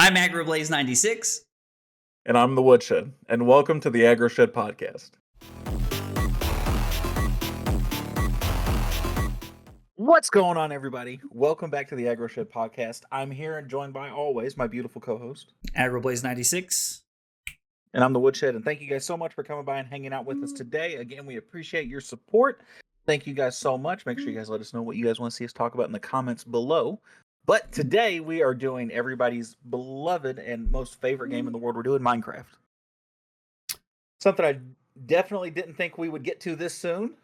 I'm AgroBlaze96. And I'm the Woodshed, and welcome to the AgroShed Podcast. What's going on, everybody? Welcome back to the AgroShed Podcast. I'm here and joined by always my beautiful co-host, AgroBlaze96. And I'm the Woodshed, and thank you guys so much for coming by and hanging out with us today. Again, we appreciate your support. Thank you guys so much. Make sure you guys let us know what you guys want to see us talk about in the comments below. But today we are doing everybody's beloved and most favorite game in the world. We're doing Minecraft. Something I definitely didn't think we would get to this soon,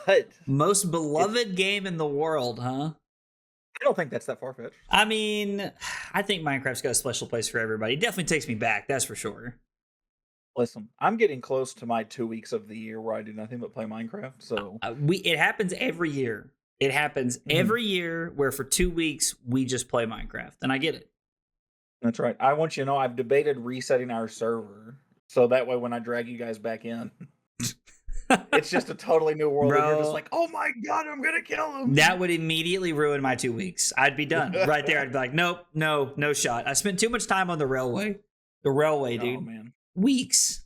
but... Most beloved game in the world, huh? I don't think that's that far-fetched. I mean, I think Minecraft's got a special place for everybody. It definitely takes me back, that's for sure. Listen, I'm getting close to my 2 weeks of the year where I do nothing but play Minecraft, so... It happens every year. It happens every year where for 2 weeks we just play Minecraft, and I get it. That's right. I want you to know I've debated resetting our server, so that way when I drag you guys back in, it's just a totally new world, and you're just like, oh my god, I'm gonna kill him! That would immediately ruin my 2 weeks. I'd be done right there. I'd be like, nope, no shot. I spent too much time on the railway. The railway, dude. Oh, man. Weeks.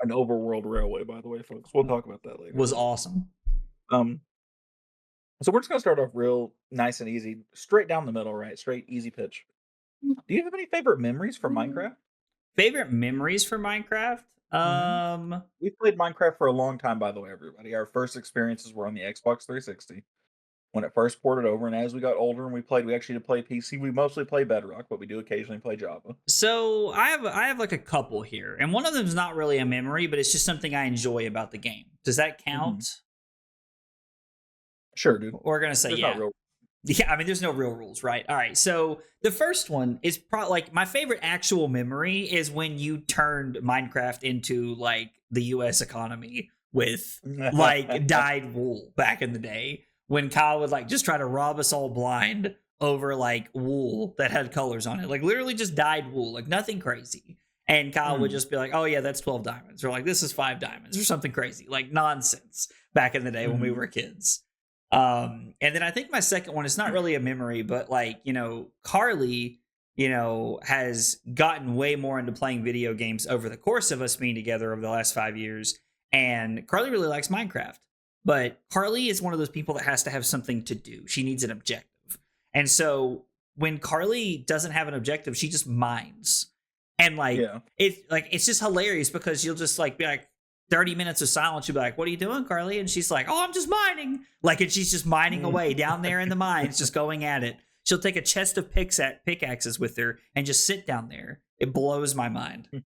An overworld railway, by the way, folks. We'll talk about that later. Was awesome. So we're just gonna start off real nice and easy, straight down the middle, right? Straight, easy pitch. Do you have any favorite memories from Minecraft? Favorite memories for Minecraft? We played Minecraft for a long time, by the way, everybody. Our first experiences were on the Xbox 360 when it first ported over, and as we got older and we actually did play PC. We mostly play Bedrock, but we do occasionally play Java. So I have like a couple here, and one of them is not really a memory, but it's just something I enjoy about the game. Does that count? Sure, dude. We're gonna say yeah. Yeah, I mean, there's no real rules, right? All right, so the first one is probably like my favorite actual memory is when you turned Minecraft into like the U.S. economy with like dyed wool back in the day when Kyle would like just try to rob us all blind over like wool that had colors on it, like literally just dyed wool, like nothing crazy. And Kyle would just be like, oh yeah, that's 12 diamonds, or like this is 5 diamonds, or something crazy, like nonsense back in the day when we were kids. And then I think my second one is not really a memory, but like, you know, Carly, you know, has gotten way more into playing video games over the course of us being together over the last 5 years. And Carly really likes Minecraft, but Carly is one of those people that has to have something to do. She needs an objective. And so when Carly doesn't have an objective, she just mines. And like, it's just hilarious because you'll just like be like, 30 minutes of silence, you'll be like, what are you doing, Carly? And she's like, oh, I'm just mining. Like, and she's just mining away down there in the mines, just going at it. She'll take a chest of pickaxes with her and just sit down there. It blows my mind.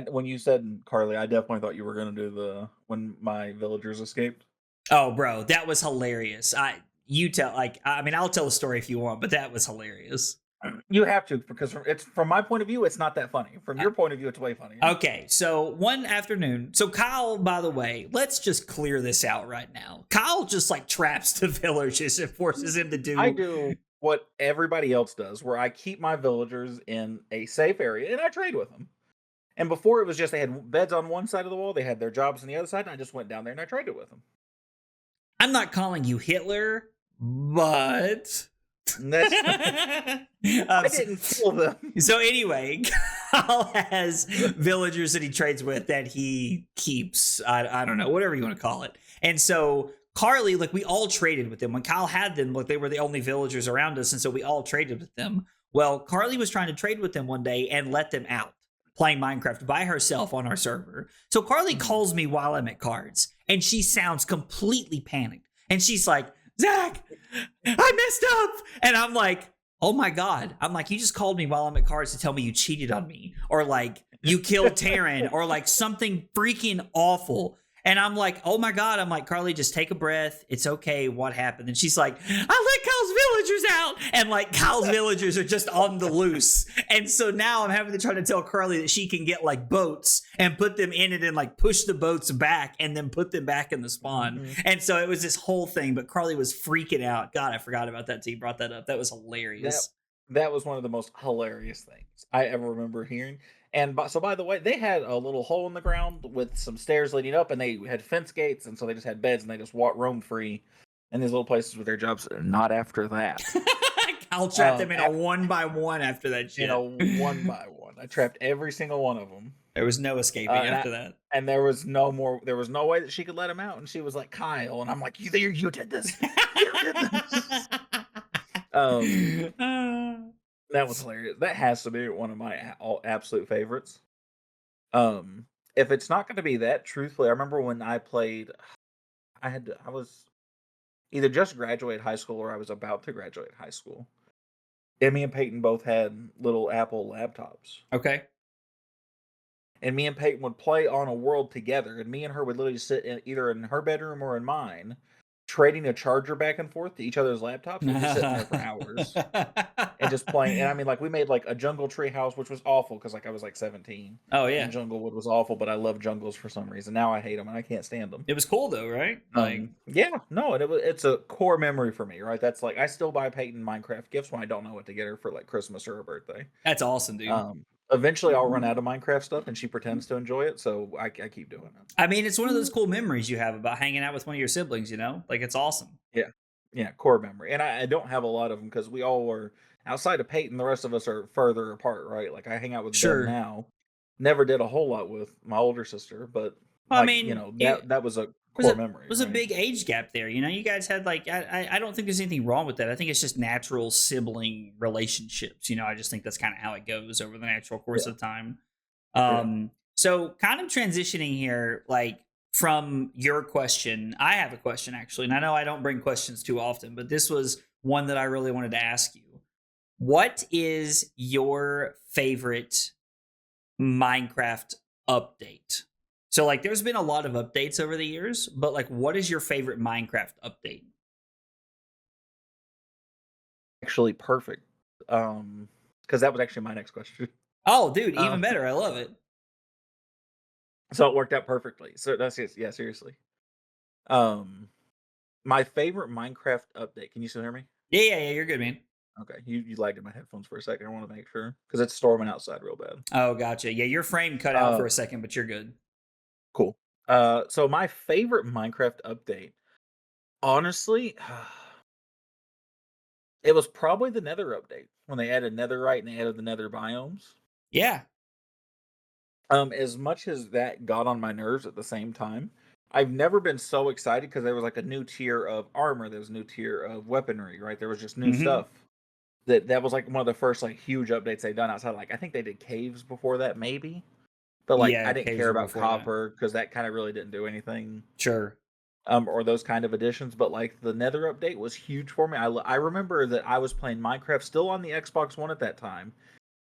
When you said Carly, I definitely thought you were going to do when my villagers escaped. Oh, bro, that was hilarious. I'll tell a story if you want, but that was hilarious. You have to, because from my point of view, it's not that funny. From your point of view, it's way funny. Okay, so one afternoon, so Kyle, by the way, let's just clear this out right now. Kyle just like traps the villagers and forces him to do... I do what everybody else does, where I keep my villagers in a safe area and I trade with them. And before it was just they had beds on one side of the wall, they had their jobs on the other side, and I just went down there and I traded with them. I'm not calling you Hitler, but... I didn't kill them. So anyway, Kyle has villagers that he trades with that he keeps. I don't know, whatever you want to call it. And so Carly, like we all traded with them. When Kyle had them, like they were the only villagers around us. And so we all traded with them. Well, Carly was trying to trade with them one day and let them out playing Minecraft by herself on our server. So Carly calls me while I'm at cards and she sounds completely panicked. And she's like, Zack, I messed up. And I'm like, oh my God. I'm like, you just called me while I'm at cards to tell me you cheated on me. Or like you killed Taryn or like something freaking awful. And I'm like, oh my God. I'm like, Carly, just take a breath. It's okay. What happened? And she's like, I let Kyle's villagers out. And like Kyle's villagers are just on the loose. And so now I'm having to try to tell Carly that she can get like boats and put them in it and like push the boats back and then put them back in the spawn. And so it was this whole thing, but Carly was freaking out. God, I forgot about that till you brought that up. That was hilarious. That was one of the most hilarious things I ever remember hearing. And so, by the way, they had a little hole in the ground with some stairs leading up, and they had fence gates, and so they just had beds, and they just roamed free in these little places with their jobs. Not after that. I'll trap them in a Af one by one after that you know, shit. one by one. I trapped every single one of them. There was no escaping And I after that. and there was no way that she could let him out, and she was like, "Kyle," and I'm like, You did this. You did this." Um, that was hilarious. That has to be one of my absolute favorites. If it's not gonna be that, truthfully, I remember when I played I was either just graduated high school or I was about to graduate high school. And me and Peyton both had little Apple laptops. Okay. And me and Peyton would play on a world together, and me and her would literally sit either in her bedroom or in mine, trading a charger back and forth to each other's laptops and just sitting there for hours and just playing. And I mean, like, we made like a jungle tree house, which was awful because like I was like 17, Oh and yeah. Junglewood was awful, but I love jungles for some reason. Now I hate them and I can't stand them. It was cool though, right? Like Yeah, no, and it's a core memory for me, right? That's like I still buy Peyton Minecraft gifts when I don't know what to get her for like Christmas or her birthday. that's awesome, dude. Eventually I'll run out of Minecraft stuff and she pretends to enjoy it, so I keep doing it. I mean, it's one of those cool memories you have about hanging out with one of your siblings, you know? Like it's awesome. Yeah. Yeah, core memory. And I don't have a lot of them because we all were outside of Peyton, the rest of us are further apart, right? Like I hang out with them Sure. now. Never did a whole lot with my older sister, but Well, I like, mean, that was a was core a memory, was a right? big age gap there. You know, you guys had like I don't think there's anything wrong with that. I think it's just natural sibling relationships. You know, I just think that's kind of how it goes over the natural course Yeah. of time. Yeah. So kind of transitioning here, like from your question, I have a question actually, and I know I don't bring questions too often, but this was one that I really wanted to ask you. What is your favorite Minecraft update? So like there's been a lot of updates over the years, but like what is your favorite Minecraft update? Actually perfect. Because that was actually my next question. Oh, dude, Uh, even better. I love it. so it worked out perfectly. So that's it. Yeah, seriously. Um, my favorite Minecraft update. Can you still hear me? Yeah, yeah, yeah, you're good, man. Okay, you lagged in my headphones for a second. I want to make sure because it's storming outside real bad. Oh, gotcha. Yeah, your frame cut out Uh, for a second, but you're good. cool. So my favorite Minecraft update, honestly, it was probably the Nether update when they added Netherite and they added the Nether biomes. Yeah. As much as that got on my nerves at the same time, I've never been so excited because there was like a new tier of armor, there was a new tier of weaponry, right? There was just new Hmm. stuff. That was like one of the first like huge updates they've done outside. Like I think they did caves before that, maybe. But like Yeah, I didn't caves care were about before that. copper because that kind of really didn't do anything. Sure. Or those kind of additions. But like the Nether update was huge for me. I remember that I was playing Minecraft still on the Xbox One at that time,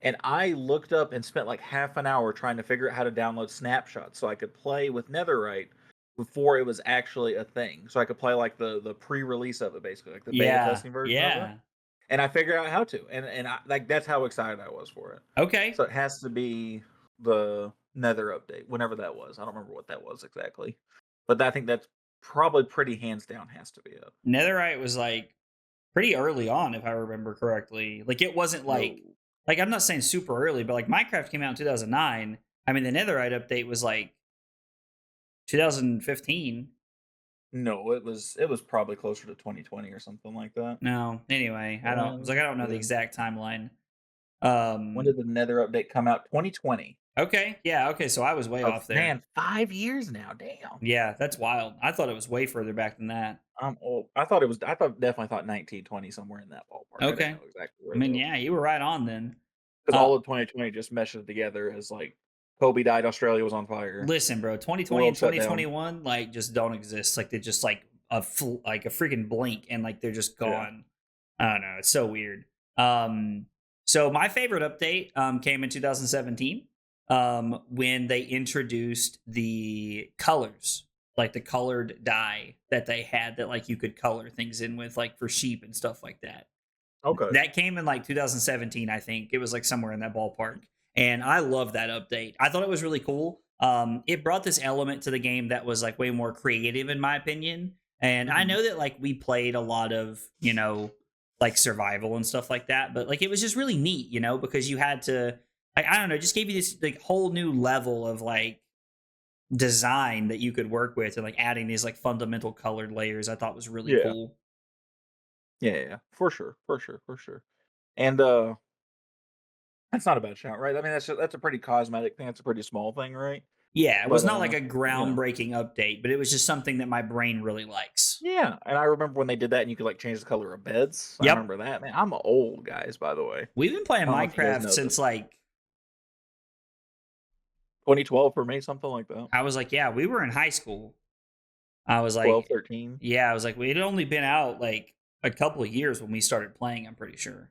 and I looked up and spent like half an hour trying to figure out how to download snapshots so I could play with Netherite before it was actually a thing. So I could play like the pre-release of it, basically, like the beta Yeah. testing version of it. Yeah. And I figured out how to, and like that's how excited I was for it. Okay. So it has to be the Nether update, whenever that was. I don't remember what that was exactly, but I think that's probably pretty hands down has to be it. Netherite was like pretty early on, if I remember correctly. Like it wasn't No, like I'm not saying super early, but like Minecraft came out in 2009. I mean, the Netherite update was like 2015. no, it was probably closer to 2020 or something like that. No, anyway, I don't. It's like I don't know the When exact timeline. when Um. did the Nether update come out? 2020. Okay. Yeah. Okay. So I was way So off there. man, 5 years now. Damn. Yeah, that's wild. I thought it was way further back than that. I'm old. Definitely thought 1920 somewhere in that ballpark. I didn't Okay. know exactly I where mean, though. yeah, you were right on then. Because Uh, all of 2020 just meshes together as like Kobe died, Australia was on fire, Listen, bro, the 2020 and world shut down. 2021 like just don't exist. Like they're just like a freaking blink and like they're just Yeah. gone. I don't know. It's so weird. Um so my favorite update came in 2017 when they introduced the colors, like the colored dye that they had that like you could color things in with like for sheep and stuff like that. Okay. That came in like 2017, I think. It was like somewhere in that ballpark. And I love that update. I thought it was really cool. It brought this element to the game that was like way more creative, in my opinion. And I Mhm. know that like we played a lot of, you know, like survival and stuff like that, but like it was just really neat, you know, because you had to, like, I don't know, it just gave you this like whole new level of like design that you could work with, and like adding these like fundamental colored layers I thought was really Yeah. cool. Yeah, yeah, yeah. For sure, for sure, for sure. And that's not a bad shout, right? I mean, that's a pretty cosmetic thing. That's a pretty small thing, right? Yeah, it was But not like a yeah, groundbreaking update, but it was just something that my brain really likes. yeah. And I remember when they did that, and you could like change the color of beds. I Yep. remember that. Man, I'm old, guys. By the way, We've been playing I don't know if you guys Minecraft know since this. like 2012 for me, something like that. I was like, yeah, we were in high school. I was 12, like, 13. yeah, I was like, we had only been out like a couple of years when we started playing, I'm pretty sure.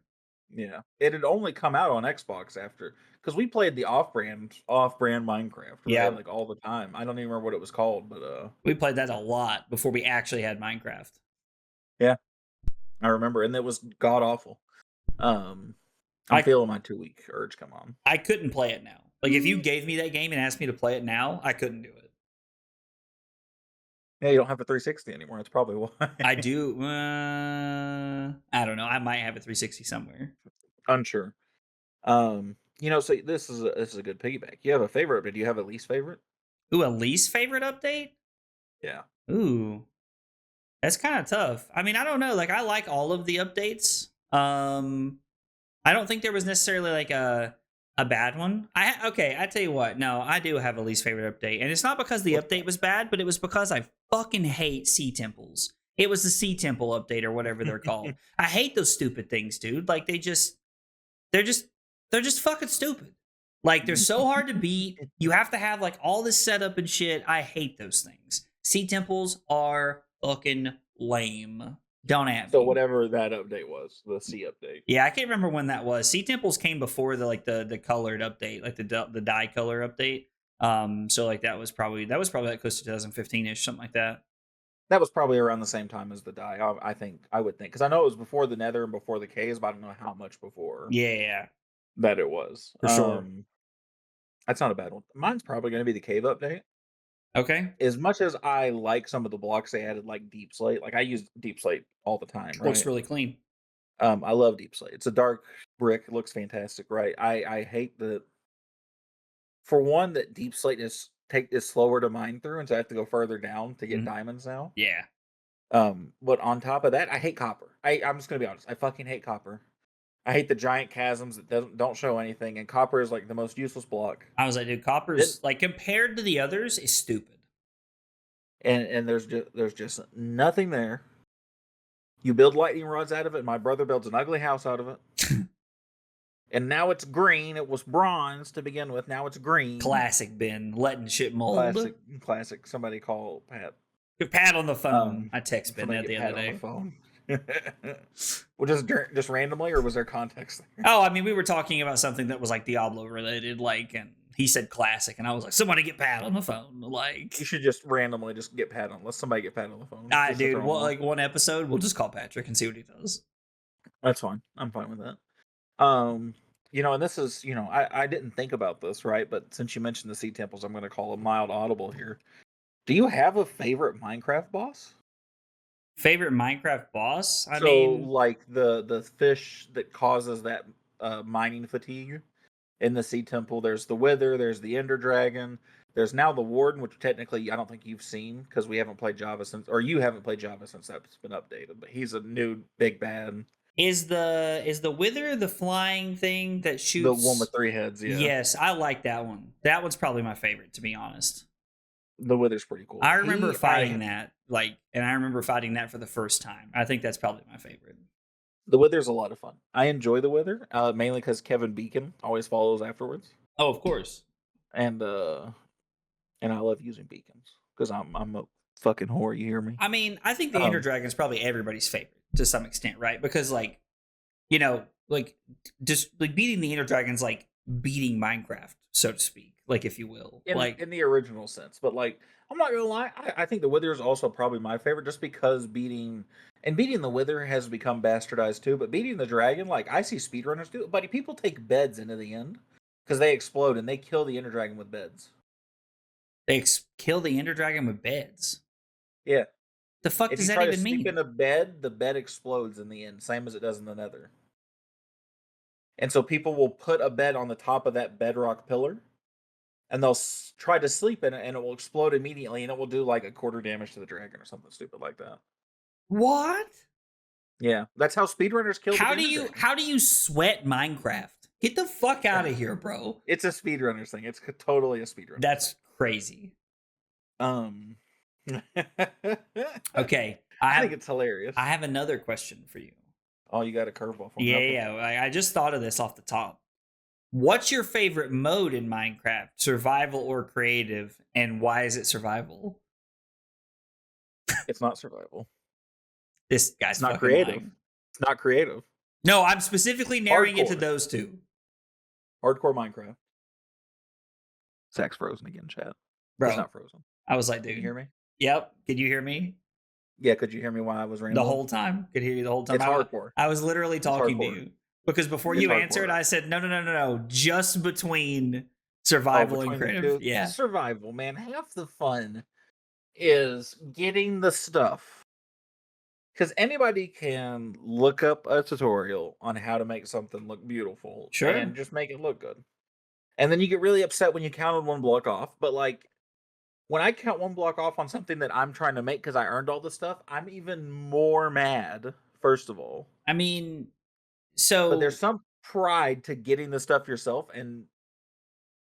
Yeah, it had only come out on Xbox after because we played the off-brand Minecraft, right? Yeah, Like all the time. I don't even remember what it was called, but we played that a lot before we actually had Minecraft. yeah, I remember, and it was god awful. Um, I'm I feeling my 2 week urge come on. I couldn't play it now. Like if you gave me that game and asked me to play it now, I couldn't do it. Yeah, you don't have a 360 anymore. That's probably why. I do. I don't know. I might have a 360 somewhere. Unsure. So this is a good piggyback. You have a favorite, but do you have a least favorite? Ooh, a least favorite update? Yeah. Ooh, that's kind of tough. I mean, I don't know. Like I like all of the updates. I don't think there was necessarily like a bad one. Okay, I tell you what. No, I do have a least favorite update, and it's not because the What's update was bad, but it was because I fucking hate sea temples. It was the sea temple update or whatever they're called. that? I hate those stupid things, dude. Like they're just they're just fucking stupid. Like they're so hard to beat. You have to have like all this setup and shit. I hate those things. Sea temples are fucking lame. Don't at So me. whatever that update was, the C update. Yeah, I can't remember when that was. Sea temples came before the colored update, like the dye color update. So like that was probably like close to 2015 ish, something like that. That was probably around the same time as the die. I would think because I know it was before the Nether and before the caves, but I don't know how much before Yeah, yeah, yeah, that it was. for sure. That's not a bad one. Mine's probably going to be the cave update. Okay, As much as I like some of the blocks they added, like Deep Slate, like I use Deep Slate all the time, looks right? really clean. I love Deep Slate. It's a dark brick, it looks fantastic, right? I hate that for one that Deep Slate is slower to mine through, and so I have to go further down to get Mhm. diamonds now. Yeah, But on top of that, I hate copper. I'm just gonna be honest. I fucking hate copper. I hate the giant chasms that don't show anything, and copper is like the most useless block. I was like, dude, It, copper's like compared to the others is stupid. and there's just nothing there. You build lightning rods out of it. My brother builds an ugly house out of it, and now it's green. It was bronze to begin with. Now it's green. Classic Ben letting shit mold. Classic, classic. Somebody call Pat. Pat on the phone. I text Ben Somebody that get the other Pat on the day. phone. Well, just randomly, or was there context there? Oh, I mean, we were talking about something that was like Diablo related, like, and he said classic, and I was like, somebody get Pat on the phone. Like, You should just randomly just get Pat on. Let somebody get Pat on the phone just to dude, throw him well, off. like one episode, we'll just call Patrick and see what he does. That's fine. I'm fine with that. And this is, I didn't think about this, right? But since you mentioned the sea temples, I'm going to call a mild audible here. Do you have a favorite Minecraft boss? Favorite Minecraft boss? I So, mean, like the fish that causes that mining fatigue in the sea temple. There's the Wither. There's the Ender Dragon. There's now the Warden, which technically I don't think you've seen because we haven't played Java since, or you haven't played Java since that's been updated. But he's a new big bad, is the Wither the flying thing that the one with shoots? 3 heads. Yeah, Yes, I like that one. That one's probably my favorite, to be honest. the Wither's pretty cool. I remember fighting that, like, and I remember fighting that for the first time. I think that's probably my favorite. The Wither's a lot of fun. I enjoy the Wither, mainly because Kevin Beacon always follows afterwards, Oh, of course. and uh, and I love using beacons because I'm a fucking whore. You hear me? I mean, I think the Ender Um, Dragon is probably everybody's favorite to some extent, right? Because like just like beating the Ender Dragon's like beating Minecraft, so to speak, like if you will. in Like in the original sense, but like I'm not gonna lie, I think the Wither is also probably my favorite, just because beating the Wither has become bastardized too. But beating the dragon, like I see speedrunners do it, buddy. People take beds into the end because they explode and they kill the Ender Dragon with beds. they kill the Ender Dragon with beds. Yeah, The fuck if does you that try to even sleep in mean? a bed, the bed explodes in the end, same as it does in the Nether. And so people will put a bed on the top of that bedrock pillar, and they'll try to sleep in it, and it will explode immediately, and it will do like a quarter damage to the dragon or something stupid like that. What? Yeah, that's how speedrunners kill the gamer drain. How do you sweat Minecraft? Get the fuck out of here, bro. It's a speedrunners thing. It's totally a speedrunners thing. That's crazy. Um, Okay, I think it's hilarious. I have another question for you. Oh, you got a curveball for me. Yeah, Okay. yeah. I just thought of this off the top. What's your favorite mode in Minecraft? Survival or creative? And why is it survival? It's not survival. This guy's It's not fucking creative. lying. It's not creative. No, I'm specifically narrowing it to Hardcore. those two. Hardcore Minecraft. Zack's frozen again, chat. Bro, It's not frozen. I was like, Can you dude. hear me? Yep. Could you hear me? Yeah, could you hear me while I was rambling? The whole time? Could hear you the whole time. It's hardcore. I was literally talking to hardcore. you. Because before It's you hardcore. answered, I said, no. Just between survival and between the creative. two. Yeah. Survival, man. Half the fun is getting the stuff. Because anybody can look up a tutorial on how to make something look beautiful. Sure. And just make it look good. And then you get really upset when you counted one block off. But like, when I count one block off on something that I'm trying to make because I earned all this stuff, I'm even more mad, first of all. I mean, so. But there's some pride to getting the stuff yourself and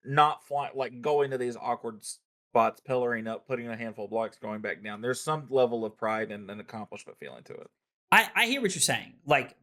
not flying, like going to these awkward spots, pillaring up, putting a handful of blocks, going back down. There's some level of pride and an accomplishment feeling to it. I hear what you're saying. Like,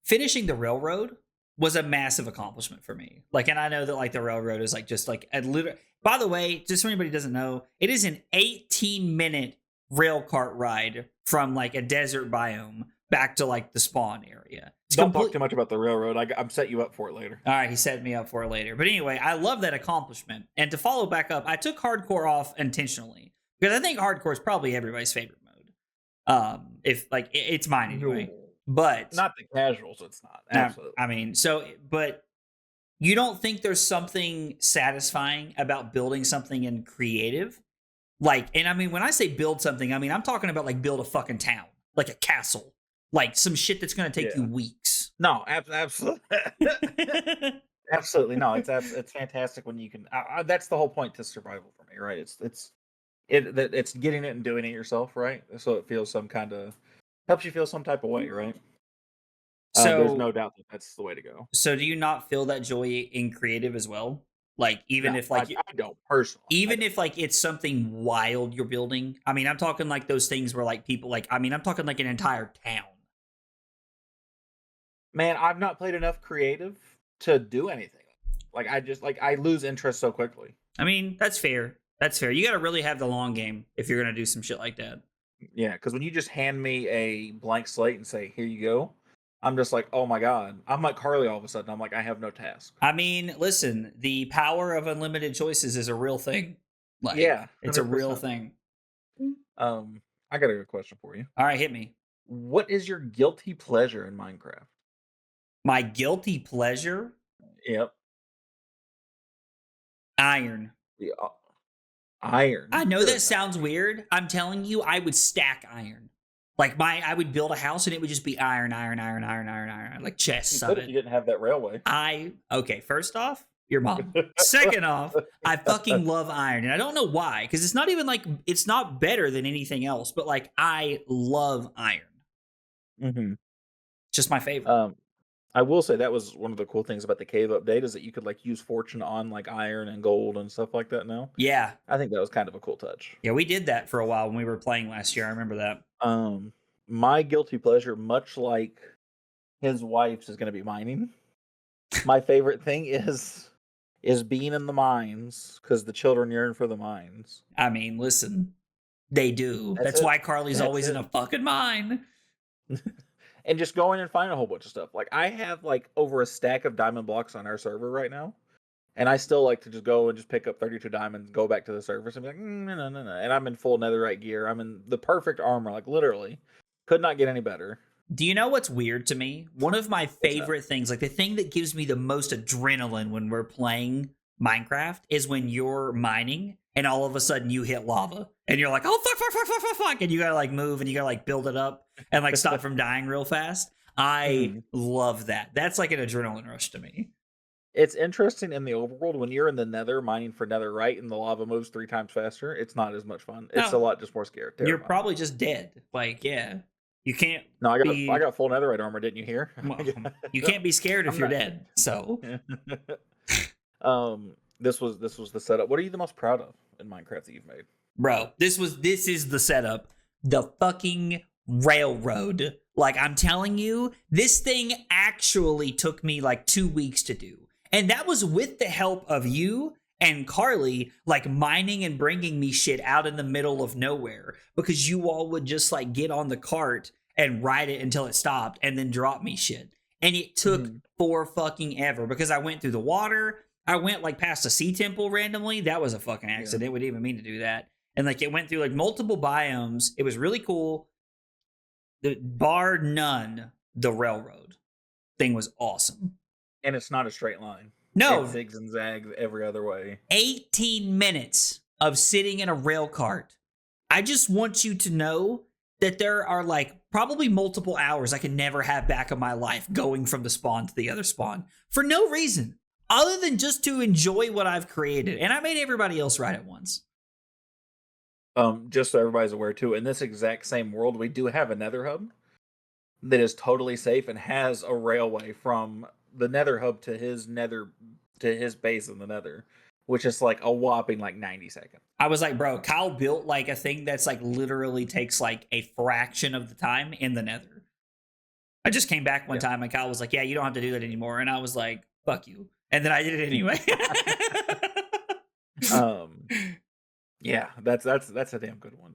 finishing the railroad was a massive accomplishment for me. Like, and I know that like the railroad is like just like a little. By the way, just so anybody doesn't know, it is an 18-minute rail cart ride from like a desert biome back to like the spawn area. Don't talk too much about the railroad. I'm set you up for it later. All right, he set me up for it later. But anyway, I love that accomplishment. And to follow back up, I took hardcore off intentionally because I think hardcore is probably everybody's favorite mode. If like it's mine anyway. But not the casuals, it's not. Absolutely. I mean, so but you don't think there's something satisfying about building something in creative? Like, and I mean, when I say build something, I mean, I'm talking about like build a fucking town, like a castle, like some shit that's going to take you weeks. No, absolutely. Absolutely. No, it's fantastic when you can, that's the whole point to survival for me, right? It's getting it and doing it yourself, right? So it feels some kind of, helps you feel some type of way, right? So there's no doubt that that's the way to go. So do you not feel that joy in creative as well? Like even if like I don't personally, even if like it's something wild you're building. I mean, I'm talking like those things where like people like. I mean, I'm talking like an entire town. Man, I've not played enough creative to do anything. Like I lose interest so quickly. I mean, that's fair. That's fair. You got to really have the long game if you're gonna do some shit like that. Yeah, because when you just hand me a blank slate and say, "Here you go," I'm just like, oh my god. I'm like Carly all of a sudden. I'm like, I have no task. I mean, listen, the power of unlimited choices is a real thing. Like, yeah, 100%. It's a real thing. I got a good question for you. All right, hit me. What is your guilty pleasure in Minecraft? My guilty pleasure? Yep. Iron. The iron. I know that sounds weird. I'm telling you, I would stack iron. Like I would build a house and it would just be iron, like chests of it. If you didn't have that railway. Okay, first off, your mom. Second off, I fucking love iron. And I don't know why, because it's not even like, it's not better than anything else, but like I love iron. Mm-hmm. Just my favorite. I will say that was one of the cool things about the cave update is that you could like use fortune on like iron and gold and stuff like that now. Yeah. I think that was kind of a cool touch. Yeah, we did that for a while when we were playing last year. I remember that. My guilty pleasure, much like his wife's, is going to be mining. My favorite thing is being in the mines because the children yearn for the mines. I mean, listen, they do. That's why Carly's always in a fucking mine. And just going and finding a whole bunch of stuff. Like I have like over a stack of diamond blocks on our server right now. And I still like to just go and just pick up 32 diamonds, go back to the surface and be like, no. And I'm in full netherite gear. I'm in the perfect armor, like literally. Could not get any better. Do you know what's weird to me? One of my favorite things, like the thing that gives me the most adrenaline when we're playing Minecraft is when you're mining and all of a sudden you hit lava and you're like, oh, fuck. And you gotta like move and you gotta like build it up and like stop from dying real fast. I love that. That's like an adrenaline rush to me. It's interesting in the overworld when you're in the nether mining for netherite and the lava moves 3 times faster. It's not as much fun. It's a lot just more scary. You're probably just dead. Like, yeah. You can't. No, I got full netherite armor. Didn't you hear? Well, you can't be scared if I'm you're not- dead. So, this was the setup. What are you the most proud of in Minecraft that you've made? bro, this is the setup. The fucking railroad. Like, I'm telling you, this thing actually took me like 2 weeks to do. And that was with the help of you and Carly, like mining and bringing me shit out in the middle of nowhere, because you all would just like get on the cart and ride it until it stopped and then drop me shit. And it took for fucking ever, because I went through the water. I went like past a sea temple randomly. That was a fucking accident. It would even mean to do that. And like it went through like multiple biomes. It was really cool. Bar none, the railroad thing was awesome. And it's not a straight line. No. It zigs and zags every other way. 18 minutes of sitting in a rail cart. I just want you to know that there are like probably multiple hours I can never have back in my life going from the spawn to the other spawn for no reason other than just to enjoy what I've created. And I made everybody else ride it once. Just so everybody's aware too, in this exact same world, we do have a nether hub that is totally safe and has a railway from the nether hub to his base in the nether, which is like a whopping like 90 seconds. I was like, bro, Kyle built like a thing that's like literally takes like a fraction of the time in the nether. I just came back one time and Kyle was like, yeah, you don't have to do that anymore. And I was like, fuck you. And then I did it anyway. Yeah, that's a damn good one.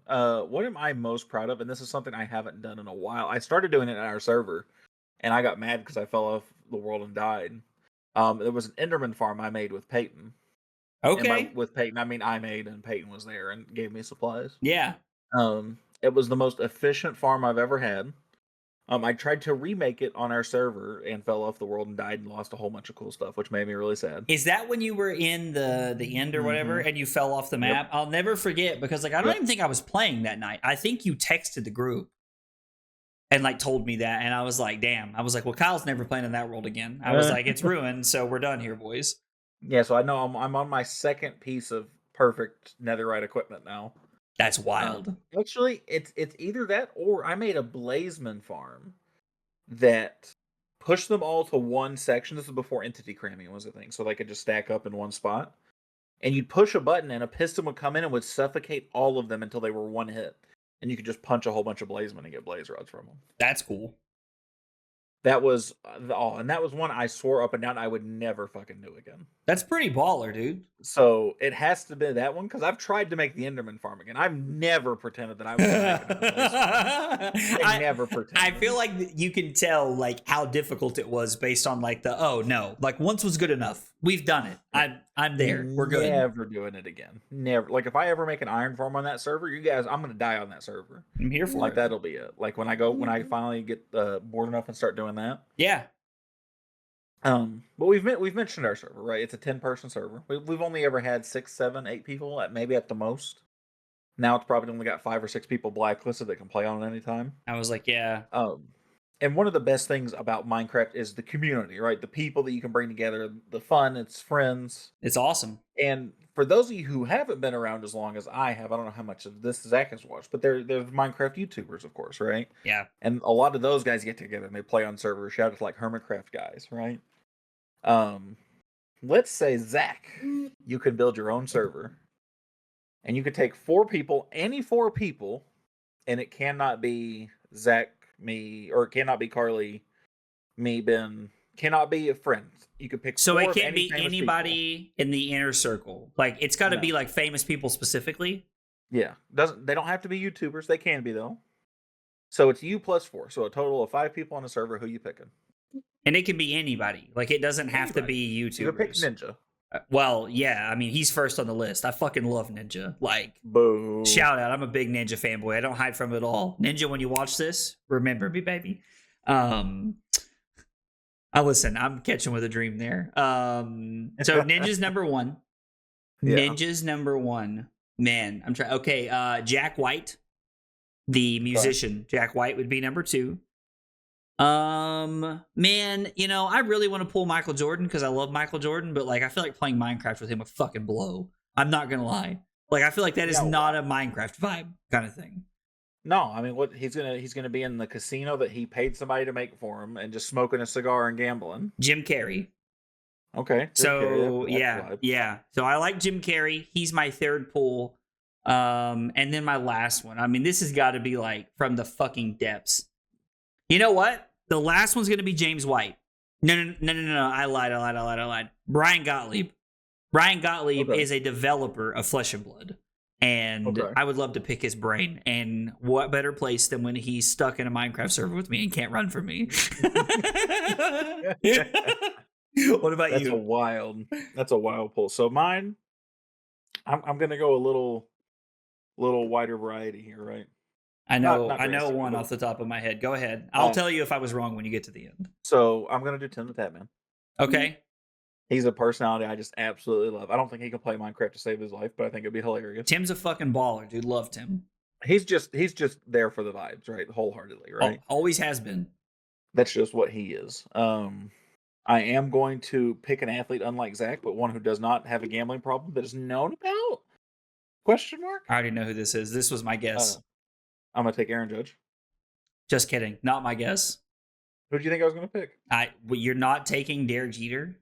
What am I most proud of? And this is something I haven't done in a while. I started doing it in our server, and I got mad because I fell off the world and died. There was an Enderman farm I made with Peyton. Okay. With Peyton, I mean I made, and Peyton was there and gave me supplies. Yeah. It was the most efficient farm I've ever had. I tried to remake it on our server and fell off the world and died and lost a whole bunch of cool stuff, which made me really sad. Is that when you were in the end or whatever and you fell off the map? Yep. I'll never forget, because like I don't even think I was playing that night. I think you texted the group and like told me that, and I was like, damn. I was like, well, Kyle's never playing in that world again. I was like, it's ruined, so we're done here, boys. Yeah, so I know I'm on my second piece of perfect netherite equipment now. That's wild. Actually, it's either that or I made a Blazeman farm that pushed them all to one section. This is before entity cramming was a thing, so they could just stack up in one spot. And you'd push a button, and a piston would come in and would suffocate all of them until they were one hit. And you could just punch a whole bunch of Blazemen and get blaze rods from them. That's cool. That was and that was one I swore up and down I would never fucking do again. That's pretty baller, dude. So it has to be that one, because I've tried to make the Enderman farm again. I've never pretended that I was going to make it. I never pretended. I feel like you can tell like how difficult it was based on like the like once was good enough. We've done it. I'm there. We're good. Never doing it again. Never. Like if I ever make an iron farm on that server, you guys, I'm gonna die on that server. I'm here for like it. That'll be it. Like when I finally get bored enough and start doing that. Yeah. But we've mentioned our server, right? It's a 10-person server. We've only ever had 6, 7, 8 people maybe at the most. Now it's probably only got 5 or 6 people blacklisted that can play on it anytime. I was like, yeah. And one of the best things about Minecraft is the community, right? The people that you can bring together, the fun, it's friends. It's awesome. And for those of you who haven't been around as long as I have, I don't know how much of this Zack has watched, but there's Minecraft YouTubers, of course, right? Yeah. And a lot of those guys get together and they play on servers. Shout out to like Hermitcraft guys, right? Let's say, Zack, you could build your own server. And you could take 4 people, any 4 people, and it cannot be Zack, me, or it cannot be Carly, me, Ben, cannot be a friend. You could pick. So it can't be anybody in the inner circle. Like it's got to be like famous people specifically. Yeah, they don't have to be YouTubers. They can be though. So it's you plus 4. So a total of 5 people on a server. Who you picking? And it can be anybody. Like it doesn't have to be YouTubers. You pick Ninja. Well, yeah. I mean, he's first on the list. I fucking love Ninja. Like, boo. Shout out. I'm a big Ninja fanboy. I don't hide from it at all. Ninja, when you watch this, remember me, baby. Listen, I'm catching with a dream there. So Ninja's number 1. Yeah. Ninja's number 1. Man, I'm trying. Okay, Jack White, the musician. Jack White would be number 2. Man, I really want to pull Michael Jordan because I love Michael Jordan, but like I feel like playing Minecraft with him would fucking blow. I'm not gonna lie. Like I feel like that is not a Minecraft vibe kind of thing. No, I mean, what he's gonna be in the casino that he paid somebody to make for him, and just smoking a cigar and gambling. Jim Carrey. Okay, Jim Carrey. So That's yeah, vibe. yeah. So I like Jim Carrey. He's my third pull. And then my last one. I mean, this has got to be like from the fucking depths. You know what? The last one's gonna be James White. No. I lied. Brian Gottlieb. Brian Gottlieb Okay. is a developer of Flesh and Blood. And Okay. I would love to pick his brain. And what better place than when he's stuck in a Minecraft server with me and can't run from me? What about That's you? That's a wild pull. So mine, I'm gonna go a little wider variety here, right? I Not know not I know drastically, one but off the top of my head. Go ahead. I'll tell you if I was wrong when you get to the end. so I'm gonna do Tim the Tatman. Okay. He's a personality I just absolutely love. I don't think he can play Minecraft to save his life, but I think it'd be hilarious. Tim's a fucking baller, dude. Love Tim. He's just there for the vibes, right? Wholeheartedly, right? Always has been. That's just what he is. I am going to pick an athlete unlike Zach, but one who does not have a gambling problem that is known about? Question mark? I already know who this is. This was my Uh, guess. I'm gonna take Aaron Judge. Just kidding. Not my guess. Who do you think I was gonna pick? You're not taking Derek Jeter?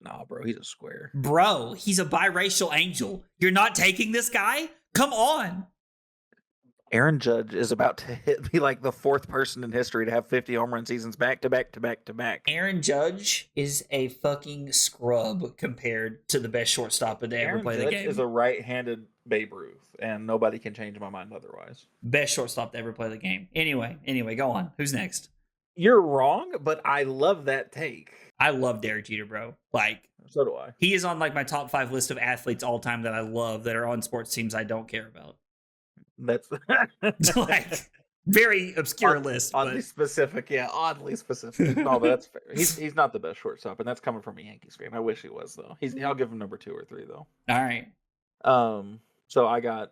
Nah, bro, he's a square. Bro, he's a biracial angel. You're not taking this guy? Come on. Aaron Judge is about to be like the fourth person in history to have 50 home run seasons back to back to back to back. Aaron Judge is a fucking scrub compared to the best shortstop that they ever Aaron play the Judge game. is a right-handed Babe Ruth, and nobody can change my mind otherwise. Best shortstop to ever play the game. Anyway, go on. Who's next? You're wrong, but I love that take. I love Derek Jeter, bro. Like, So do I. he is on like my top 5 list of athletes all time that I love that are on sports teams I don't care about. That's Like, very obscure list. Oddly But specific, yeah, oddly specific. No, but that's fair. He's not the best shortstop, and that's coming from a Yankees fan. I wish he was though. I'll give him number 2 or 3 though. all right. So I got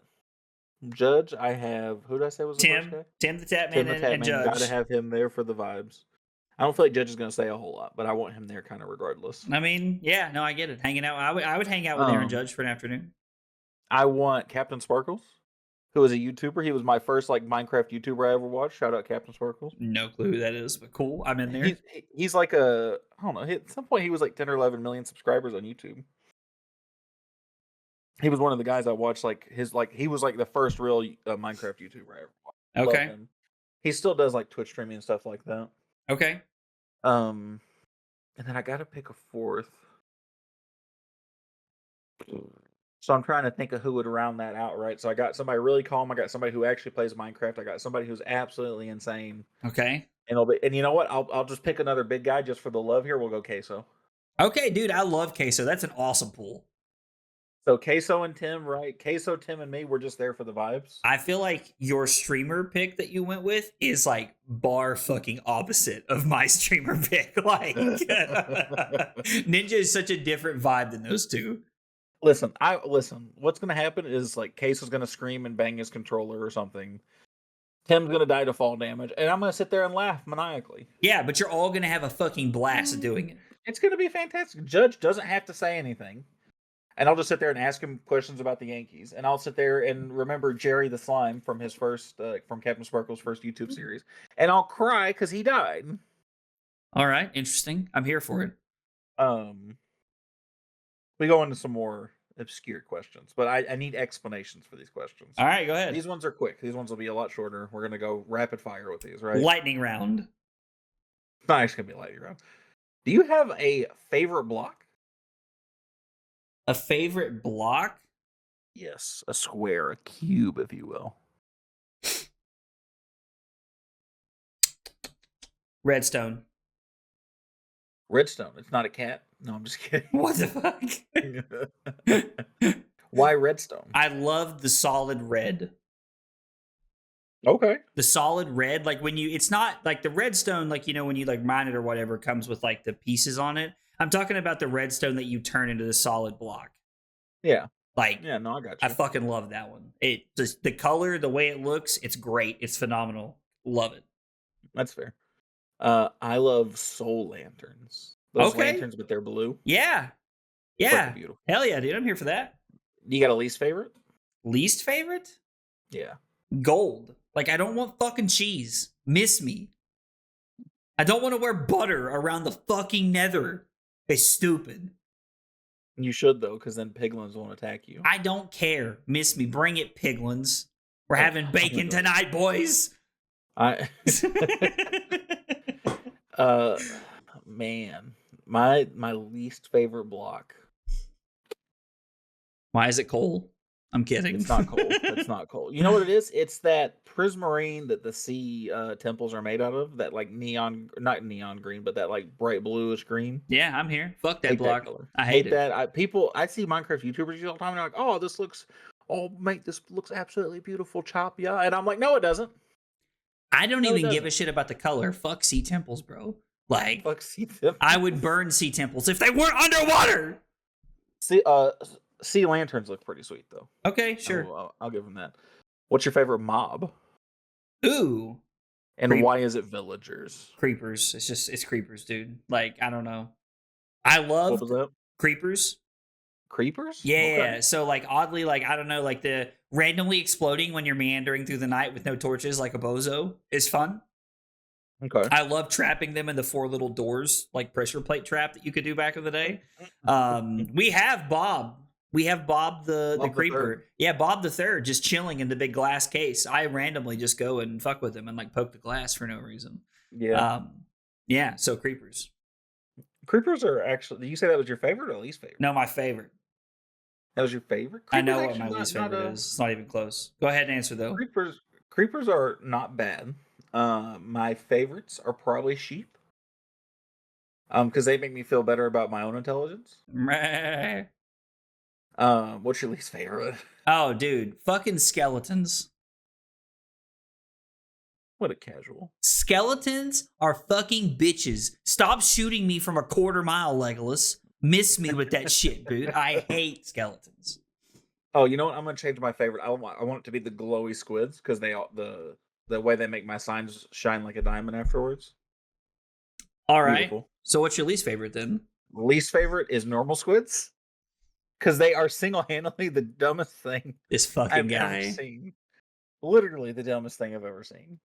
Judge. I have who did I say was the first guy? Tim the Tatman Tim the and Tatman. Judge. Gotta have him there for the vibes. I don't feel like Judge is gonna say a whole lot, but I want him there kind of regardless. I mean, yeah, no, I get it. Hanging out. I would hang out with Aaron Judge for an afternoon. I want Captain Sparkles, who is a YouTuber. He was my first like Minecraft YouTuber I ever watched. Shout out Captain Sparkles. No clue who that is, but cool. I'm in there. He's like I don't know. At some point, he was like 10 or 11 million subscribers on YouTube. He was one of the guys I watched. He was like the first real Minecraft YouTuber I ever watched. Love Okay. him. He still does like Twitch streaming and stuff like that. Okay. And then I gotta pick a fourth. So I'm trying to think of who would round that out, right? So I got somebody really calm. I got somebody who actually plays Minecraft. I got somebody who's absolutely insane. Okay. And you know what? I'll just pick another big guy just for the love here. We'll go Queso. Okay, dude, I love Queso. That's an awesome pool. So Queso and Tim, right? Queso, Tim, and me, we're just there for the vibes. I feel like your streamer pick that you went with is like bar fucking opposite of my streamer pick. Like Ninja is such a different vibe than those two. Listen. What's gonna happen is like Queso's gonna scream and bang his controller or something. Tim's gonna die to fall damage, and I'm gonna sit there and laugh maniacally. Yeah, but you're all gonna have a fucking blast doing it. It's gonna be fantastic. Judge doesn't have to say anything. And I'll just sit there and ask him questions about the Yankees. And I'll sit there and remember Jerry the Slime from his from Captain Sparkle's first YouTube series. And I'll cry because he died. All right, interesting. I'm here for it. We go into some more obscure questions, but I need explanations for these questions. All right, go ahead. These ones are quick. These ones will be a lot shorter. We're gonna go rapid fire with these, right? Lightning round. It's not actually gonna be a lightning round. Do you have a favorite block? A favorite block? Yes, a square, a cube, if you will. Redstone. Redstone. It's not a cat. No, I'm just kidding. What the fuck? Why redstone? I love the solid red. Okay. The solid red, like when it's not like the redstone, like, when you like mine it or whatever, comes with like the pieces on it. I'm talking about the redstone that you turn into the solid block. Yeah. Like, yeah, no, I got you. I fucking love that one. It just the color, the way it looks, it's great. It's phenomenal. Love it. That's fair. I love soul lanterns. Those lanterns, but they're blue. Yeah. Yeah. Beautiful. Hell yeah, dude. I'm here for that. You got a least favorite? Least favorite? Yeah. Gold. Like, I don't want fucking cheese. Miss me. I don't want to wear butter around the fucking nether. It's stupid. You should though, because then piglins won't attack you. I don't care. Miss me. Bring it, piglins. We're Oh, having bacon tonight, boys. I uh man, my least favorite block. Why is it coal? I'm kidding. It's not coal. It's not coal. You know what it is? It's that prismarine that the sea temples are made out of. That like neon, not neon green, but that like bright bluish green. Yeah, I'm here. Fuck that Hate block. that color. I hate it. that. I see Minecraft YouTubers use it all the time. And they're like, "Oh, this looks absolutely beautiful, chop ya," and I'm like, "No, it doesn't." I don't No, it even give a doesn't. shit about the color. Fuck sea temples, bro. Like, Fuck sea temples. I would burn sea temples if they weren't underwater. Sea lanterns look pretty sweet though. Okay, sure. I'll give them that. What's your favorite mob? Ooh, And why is it villagers? creepers. It's creepers, dude. Like, I don't know. I What love was that? creepers. Creepers? Yeah. Okay. So like oddly, like I don't know, like the randomly exploding when you're meandering through the night with no torches, like a bozo, is fun. Okay. I love trapping them in the 4 little doors, like pressure plate trap that you could do back in the day. We have Bob. We have Bob the Bob the creeper. Third. Yeah, Bob the Third, just chilling in the big glass case. I randomly just go and fuck with him and like poke the glass for no reason. Yeah. Yeah. So creepers. Creepers are actually. Did you say that was your favorite or least favorite? No, my favorite. That was your favorite. I Creepers know what actually my least not favorite is. It's not even close. Go ahead and answer though. Creepers are not bad. My favorites are probably sheep. Because they make me feel better about my own intelligence. What's your least favorite? Oh, dude, fucking skeletons. What a casual. Skeletons are fucking bitches. Stop shooting me from a quarter mile, Legolas. Miss me with that shit, dude. I hate skeletons. Oh, you know what? I'm gonna change my favorite. I want it to be the glowy squids because the way they make my signs shine like a diamond afterwards. All right. Beautiful. So what's your least favorite then? Least favorite is normal squids because they are single-handedly the dumbest thing This fucking I've guy. ever seen. Literally the dumbest thing I've ever seen.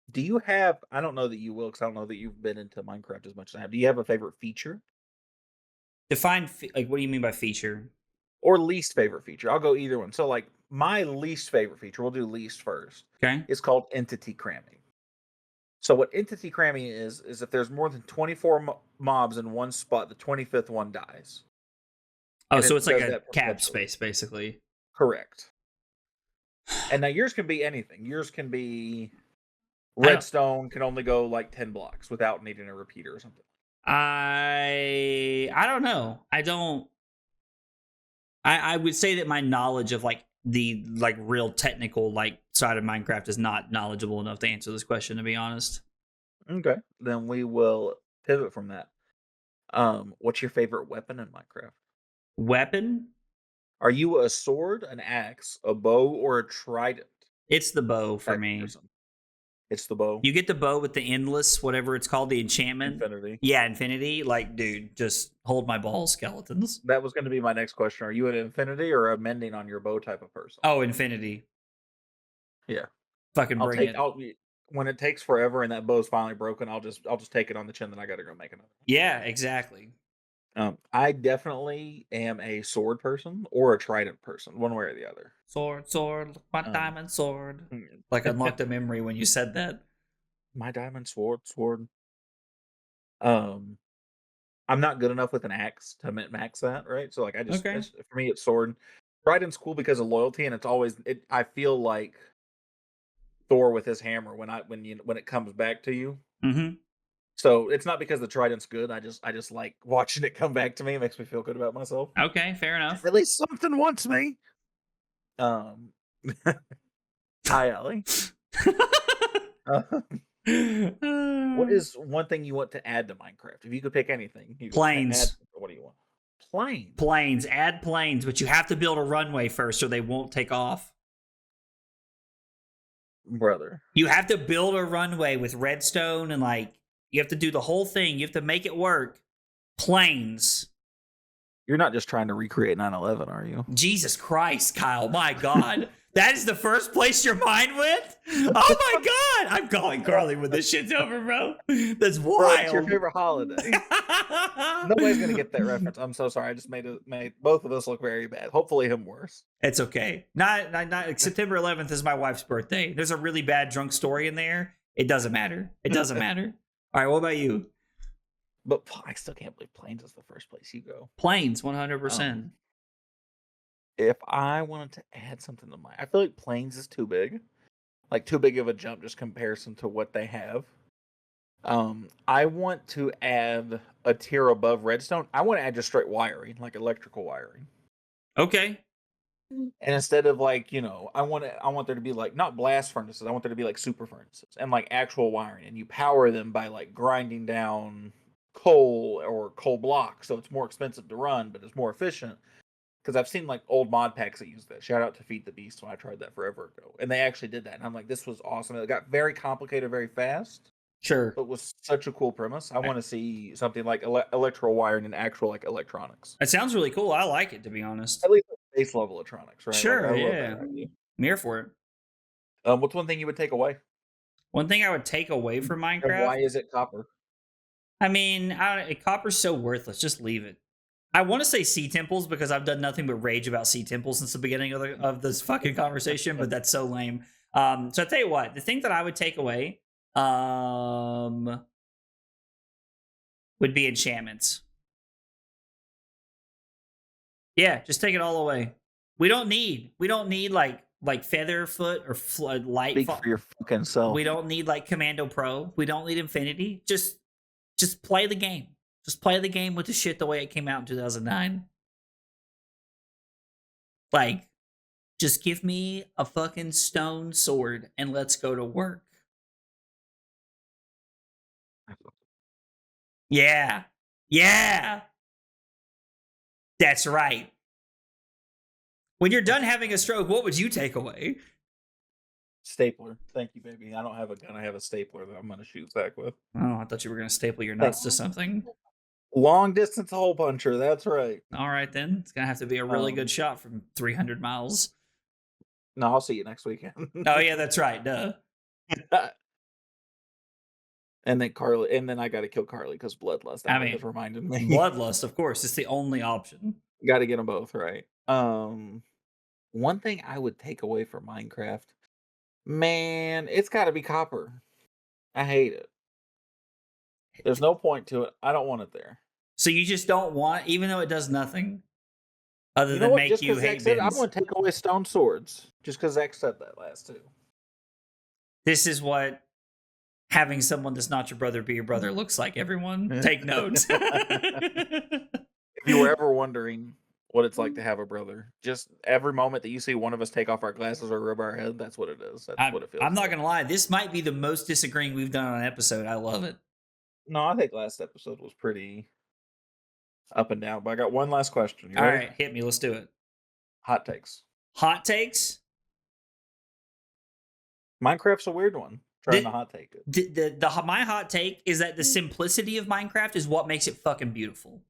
Do you have? I don't know that you will, because I don't know that you've been into Minecraft as much as I have. Do you have a favorite feature Define like what do you mean by feature? or least favorite feature? I'll go either one. So, like my least favorite feature, we'll do least first. Okay. It's called entity cramming. So, what entity cramming is if there's more than 24 mobs in one spot, the 25th one dies. Oh, And so it it's like does a that cap perpetually. space, basically. Correct. And now yours can be anything. Yours can be I don't- redstone can only go like 10 blocks without needing a repeater or something. I don't know. I would say that my knowledge of like the like real technical like side of Minecraft is not knowledgeable enough to answer this question, to be honest. Okay. Then we will pivot from that. What's your favorite weapon in Minecraft? Weapon? Are you a sword, an axe, a bow, or a trident? It's the bow for type me. person? It's the bow. You get the bow with the endless, whatever it's called, the enchantment. Infinity. Yeah, infinity. Like, dude, just hold my balls, skeletons. That was going to be my next question. Are you an infinity or a mending on your bow type of person? Oh, infinity. Yeah. Fucking bring it. When it takes forever and that bow's finally broken, I'll just take it on the chin that I got to go make another. Yeah, exactly. I definitely am a sword person or a trident person, one way or the other. Sword, my diamond sword. Like unlocked a memory when you said that. My diamond sword. I'm not good enough with an axe to max that, right? So like Okay. for me it's sword. Trident's cool because of loyalty, and it's always I feel like Thor with his hammer when it comes back to you. Mm-hmm. So it's not because the trident's good. I just like watching it come back to me. It makes me feel good about myself. Okay, fair enough. At least something wants me. Hi, Allie. What is one thing you want to add to Minecraft? If you could pick anything, Planes? What do you want? Planes. Planes? Add planes, but you have to build a runway first, or they won't take off. Brother. You have to build a runway with redstone and like you have to do the whole thing. You have to make it work. Planes. You're not just trying to recreate 9/11, are you? Jesus Christ, Kyle. My God. That is the first place your mind went? Oh my God. I'm calling Carly when this shit's over, bro. That's wild. Bro, it's your favorite holiday. Nobody's gonna get that reference. I'm so sorry. I just made both of us look very bad. Hopefully, him worse. It's okay. Not September 11th is my wife's birthday. There's a really bad drunk story in there. It doesn't matter. It doesn't matter. All right, what about you? But I still can't believe Plains is the first place you go. Plains, 100%. If I wanted to add something to I feel like Plains is too big. Like too big of a jump just comparison to what they have. I want to add a tier above Redstone. I want to add just straight wiring, like electrical wiring. Okay. And instead of like, I want there to be like not blast furnaces. I want there to be like super furnaces and like actual wiring, and you power them by like grinding down coal or coal blocks, so it's more expensive to run, but it's more efficient. Because I've seen like old mod packs that use that. Shout out to Feed the Beast when I tried that forever ago, and they actually did that, and I'm like, this was awesome. It got very complicated very fast. Sure. But was such a cool premise. I want to see something like electrical wiring and actual like electronics. It sounds really cool. I like it, to be honest. At least base level electronics, right? Sure, like, yeah. I'm here for it. What's one thing you would take away? One thing I would take away from Minecraft? And why is it copper? I mean, copper's so worthless. Just leave it. I want to say sea temples because I've done nothing but rage about sea temples since the beginning of this fucking conversation, but that's so lame. So I'll tell you what, the thing that I would take away would be enchantments. Yeah, just take it all away. We don't need like Featherfoot or Light. Speak for your fucking self. We don't need like Commando Pro. We don't need Infinity. Just play the game. Just play the game with the shit the way it came out in 2009. Like, just give me a fucking stone sword and let's go to work. Yeah. Yeah. That's right. When you're done having a stroke, what would you take away? Stapler. Thank you, baby. I don't have a gun. I have a stapler that I'm going to shoot Zack with. Oh, I thought you were going to staple your nuts to something. Long distance hole puncher. That's right. All right, then. It's going to have to be a really good shot from 300 miles. No, I'll see you next weekend. Oh, yeah, that's right. Duh. And then Carly, and then I got to kill Carly because bloodlust. That just reminded me. Bloodlust, of course, it's the only option. Got to get them both right. One thing I would take away from Minecraft, man, it's got to be copper. I hate it. There's no point to it. I don't want it there. So you just don't want, even though it does nothing other than make you hate bins. I'm going to take away stone swords just because Zack said that last too. This is what having someone that's not your brother be your brother looks like, everyone. Take notes. If you were ever wondering what it's like to have a brother, just every moment that you see one of us take off our glasses or rub our head, that's what it is. That's what it feels I'm not going to lie. This might be the most disagreeing we've done on an episode. I love it. No, I think last episode was pretty up and down, but I got one last question. All right, hit me. Let's do it. Hot takes. Hot takes? Minecraft's a weird one. Trying to hot take it. My hot take is that the simplicity of Minecraft is what makes it fucking beautiful.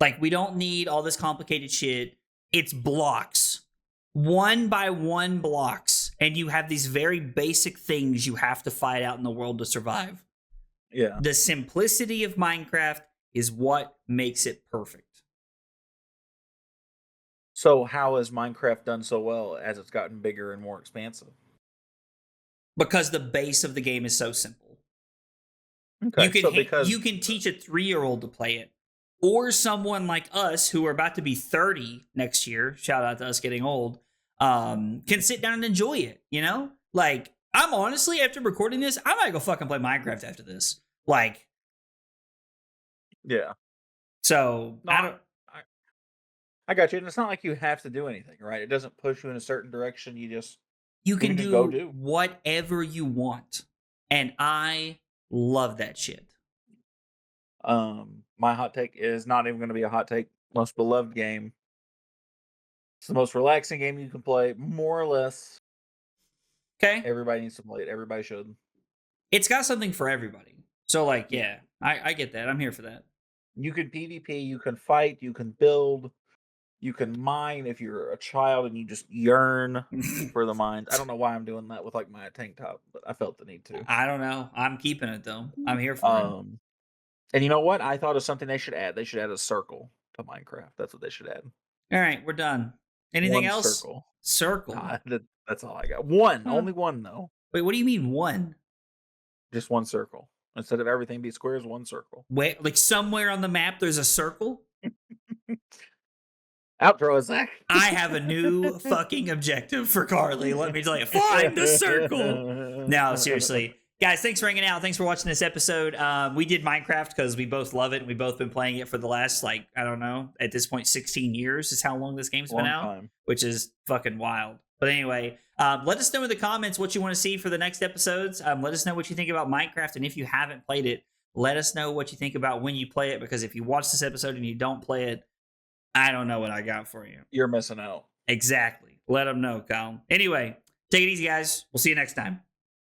Like, we don't need all this complicated shit. It's blocks. 1 by 1 blocks. And you have these very basic things you have to fight out in the world to survive. Yeah. The simplicity of Minecraft is what makes it perfect. So how has Minecraft done so well as it's gotten bigger and more expansive? Because the base of the game is so simple. Okay. You can teach a 3-year-old to play it. Or someone like us who are about to be 30 next year, shout out to us getting old, can sit down and enjoy it, you know? Like, I'm honestly, after recording this, I might go fucking play Minecraft after this. Like, yeah. So, no, I got you. And it's not like you have to do anything, right? It doesn't push you in a certain direction. You can do whatever you want. And I love that shit. My hot take is not even going to be a hot take. Most beloved game. It's the most relaxing game you can play, more or less. Okay. Everybody needs to play it. Everybody should. It's got something for everybody. So, like, yeah, I get that. I'm here for that. You can PvP, you can fight, you can build, you can mine if you're a child and you just yearn for the mines. I don't know why I'm doing that with like my tank top, but I felt the need to. I don't know. I'm keeping it though. I'm here for it. Um, and you know what? I thought of something they should add. They should add a circle to Minecraft. That's what they should add. All right, we're done. Anything One else? circle. Circle. Nah, that's all I got. One, Huh. only one though. Wait, what do you mean one? Just one circle. Instead of everything be squares, one circle. Wait, like somewhere on the map there's a circle? Outro, Zack. I have a new fucking objective for Carly. Let me tell you, find the circle. No, seriously. Guys, thanks for hanging out. Thanks for watching this episode. We did Minecraft because we both love it. And we've both been playing it for the last, like, I don't know, at this point, 16 years is how long this game's been out, Time. which is fucking wild. But anyway, let us know in the comments what you want to see for the next episodes. Let us know what you think about Minecraft. And if you haven't played it, let us know what you think about when you play it. Because if you watch this episode and you don't play it, I don't know what I got for you. You're missing out. Exactly. Let them know, Kyle. Anyway, take it easy, guys. We'll see you next time.